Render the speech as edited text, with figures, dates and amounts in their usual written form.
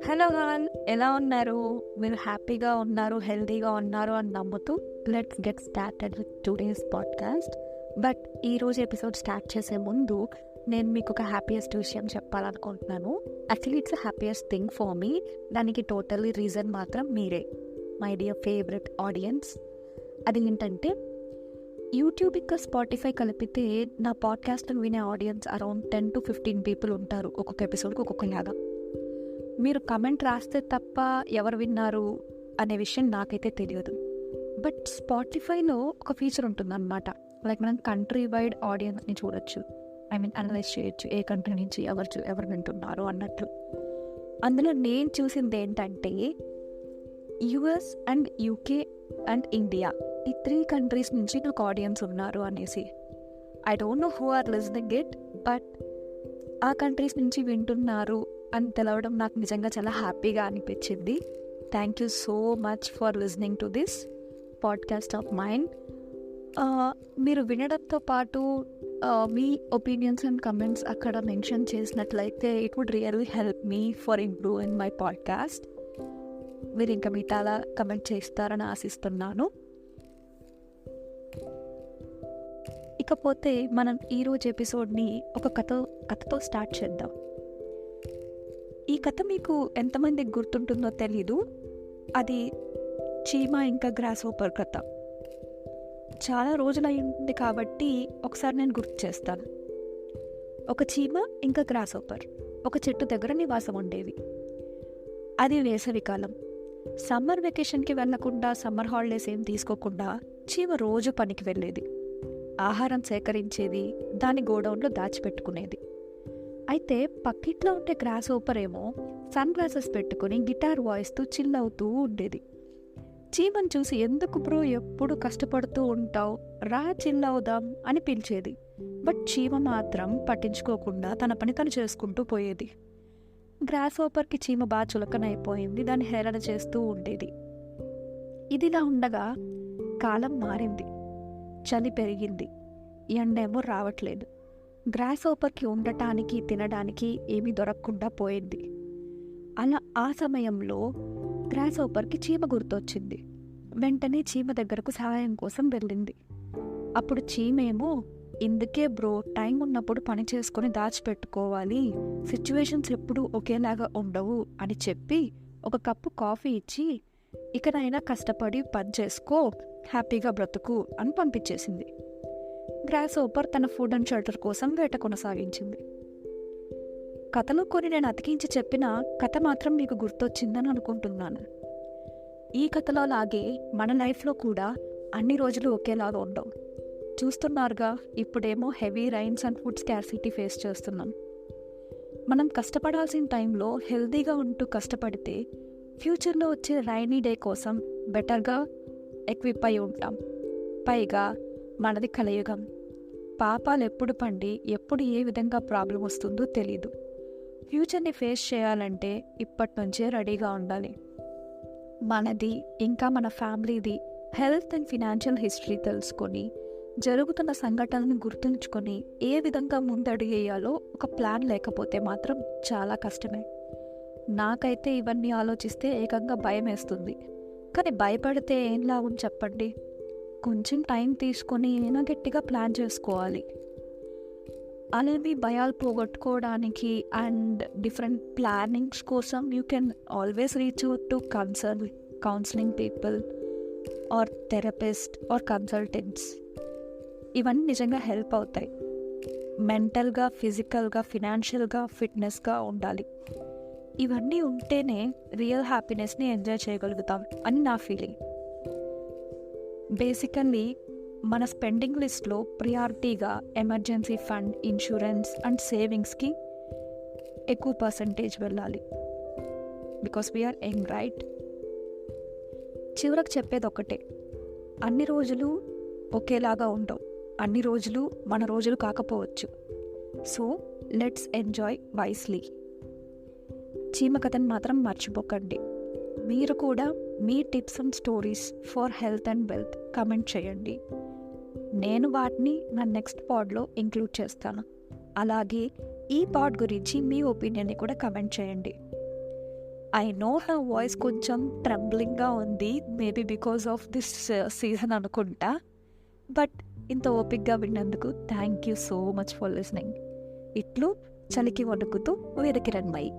Hello all, ఎలా ఉన్నారు? మీరు హ్యాపీగా ఉన్నారు, హెల్తీగా ఉన్నారు అని నమ్ముతూ let's get started with today's podcast. But ఈరోజు ఎపిసోడ్ స్టార్ట్ చేసే ముందు నేను మీకు ఒక హ్యాపీయెస్ట్ విషయం చెప్పాలనుకుంటున్నాను. Actually it's a happiest thing for me. దానికి టోటల్లీ రీజన్ మాత్రం మీరే, మై డియర్ ఫేవరెట్ ఆడియన్స్. అది ఏంటంటే, యూట్యూబ్ ఇంకా స్పాటిఫై కలిపితే నా పాడ్కాస్ట్ని వినే ఆడియన్స్ అరౌండ్ 10 to 15 పీపుల్ ఉంటారు. ఒక్కొక్క ఎపిసోడ్కి ఒక్కొక్కలాగా. మీరు కమెంట్ రాస్తే తప్ప ఎవరు విన్నారు అనే విషయం నాకైతే తెలియదు. బట్ స్పాటిఫైలో ఒక ఫీచర్ ఉంటుందన్నమాట. లైక్ మనం కంట్రీ వైడ్ ఆడియన్స్ని చూడొచ్చు, అనలైజ్ చేయొచ్చు, ఏ కంట్రీ నుంచి ఎవరు వింటున్నారు అన్నట్లు. అందులో నేను చూసింది ఏంటంటే, US and UK and India, ఈ 3 కంట్రీస్ నుంచి నాకు ఆడియన్స్ ఉన్నారు అనేసి. I don't know who are listening it, but ఆ కంట్రీస్ నుంచి వింటున్నారు అని తెలవడం నాకు నిజంగా చాలా హ్యాపీగా అనిపించింది. Thank you so much for listening to this podcast of mind. మీరు వినడంతో పాటు మీ ఒపీనియన్స్ అండ్ కమెంట్స్ అక్కడ మెన్షన్ చేసినట్లయితే it would really help me for improve in my podcast. మీరు ఇంకా మిగతా కమెంట్ చేస్తారని ఆశిస్తున్నాను. ఇకపోతే మనం ఈరోజు ఎపిసోడ్ని ఒక కథతో స్టార్ట్ చేద్దాం. ఈ కథ మీకు ఎంతమందికి గుర్తుంటుందో తెలీదు. అది చీమ ఇంకా గ్రాస్ హోపర్ కథ. చాలా రోజులు అయింది కాబట్టి ఒకసారి నేను గుర్తు చేస్తాను. ఒక చీమ ఇంకా గ్రాస్ హోపర్ ఒక చెట్టు దగ్గర నివాసం ఉండేవి. అది వేసవికాలం. సమ్మర్ వెకేషన్కి వెళ్లకుండా, సమ్మర్ హాలిడేస్ ఏం తీసుకోకుండా చీమ రోజు పనికి వెళ్ళేది. ఆహారం సేకరించేది, దాని గోడౌన్లో దాచిపెట్టుకునేది. అయితే పక్కిట్లో ఉండే గ్రాస్ హోపర్ ఏమో సన్ గ్లాసెస్ పెట్టుకుని గిటార్ వాయిస్తూ చిల్ అవుతూ ఉండేది. చీమను చూసి, ఎందుకు బ్రో ఎప్పుడు కష్టపడుతూ ఉంటావు, రా చిల్ అవుదాం అని పిలిచేది. బట్ చీమ మాత్రం పట్టించుకోకుండా తన పని తను చేసుకుంటూ పోయేది. గ్రాస్ హోపర్కి చీమ బాగా చులకనైపోయింది, దాన్ని హేళన చేస్తూ ఉండేది. ఇదిలా ఉండగా కాలం మారింది. చలి పెరిగింది, ఎండేమో రావట్లేదు. గ్రాస్ హోపర్కి ఉండటానికి, తినడానికి ఏమీ దొరకకుండా పోయింది. అలా ఆ సమయంలో గ్రాస్ హోపర్కి చీమ గుర్తొచ్చింది. వెంటనే చీమ దగ్గరకు సహాయం కోసం వెళ్ళింది. అప్పుడు చీమేమో, ఇందుకే బ్రో టైం ఉన్నప్పుడు పని చేసుకొని దాచిపెట్టుకోవాలి, సిచ్యువేషన్స్ ఎప్పుడూ ఒకేలాగా ఉండవు అని చెప్పి ఒక కప్పు కాఫీ ఇచ్చి, ఇకనైనా కష్టపడి పని చేసుకో, హ్యాపీగా బ్రతుకు అని పంపించేసింది. గ్రాస్ హోపర్ తన ఫుడ్ అండ్ షెల్టర్ కోసం వేట కొనసాగించింది. కథలో కొన్ని నేను అతికించి చెప్పిన కథ మాత్రం మీకు గుర్తొచ్చిందని అనుకుంటున్నాను. ఈ కథలో లాగే మన లైఫ్లో కూడా అన్ని రోజులు ఒకేలాగా ఉండవు. చూస్తున్నారుగా, ఇప్పుడేమో heavy rains and food scarcity face చేస్తున్నాం. మనం కష్టపడాల్సిన టైంలో హెల్తీగా ఉంటూ కష్టపడితే ఫ్యూచర్లో వచ్చే రైనీ డే కోసం బెటర్గా ఎక్విప్ అయి ఉంటాం. పైగా మనది కలియుగం. పాపాలు ఎప్పుడు పండి ఎప్పుడు ఏ విధంగా ప్రాబ్లం వస్తుందో తెలీదు. ఫ్యూచర్ని ఫేస్ చేయాలంటే ఇప్పటి నుంచే రెడీగా ఉండాలి. మనది ఇంకా మన ఫ్యామిలీది హెల్త్ అండ్ ఫినాన్షియల్ హిస్టరీ తెలుసుకొని, జరుగుతున్న సంఘటనలను గుర్తుంచుకొని ఏ విధంగా ముందడుగేయాలో ఒక ప్లాన్ లేకపోతే మాత్రం చాలా కష్టమే. నాకైతే ఇవన్నీ ఆలోచిస్తే ఏకంగా భయం వేస్తుంది. కానీ భయపడితే ఏం లాభం చెప్పండి? కొంచెం టైం తీసుకొని ఏమైనా గట్టిగా ప్లాన్ చేసుకోవాలి. అలాగే భయాలు పోగొట్టుకోవడానికి అండ్ డిఫరెంట్ ప్లానింగ్స్ కోసం you can always reach out to counselling people or therapist or consultants. ఇవన్నీ నిజంగా హెల్ప్ అవుతాయి. మెంటల్గా, ఫిజికల్గా, ఫినాన్షియల్గా ఫిట్నెస్గా ఉండాలి. ఇవన్నీ ఉంటేనే రియల్ హ్యాపీనెస్ని ఎంజాయ్ చేయగలుగుతాం అని నా ఫీలింగ్. బేసికల్లీ మన స్పెండింగ్ లిస్ట్లో ప్రియారిటీగా ఎమర్జెన్సీ ఫండ్, ఇన్సూరెన్స్ అండ్ సేవింగ్స్కి ఎక్కువ పర్సంటేజ్ వెళ్ళాలి. Because we're young, right? చివరకు చెప్పేది ఒకటే, అన్ని రోజులు ఒకేలాగా ఉండవు. అన్ని రోజులు మన రోజులు కాకపోవచ్చు. So let's enjoy wisely. చీమ కథను మాత్రం మర్చిపోకండి. మీరు కూడా మీ tips and stories for health and wealth comment చేయండి. నేను వాటిని నా నెక్స్ట్ పాడ్లో ఇంక్లూడ్ చేస్తాను. అలాగే ఈ పాడ్ గురించి మీ ఒపీనియన్ని కూడా కమెంట్ చేయండి. ఐ నో నా వాయిస్ కొంచెం ట్రెంబ్లింగ్గా ఉంది, maybe because of this season అనుకుంటా. బట్ ఇంత ఓపిక్గా విన్నందుకు thank you so much for listening. ఇట్లు చలికి వణుకుతూ వీరకిరణ్ మై.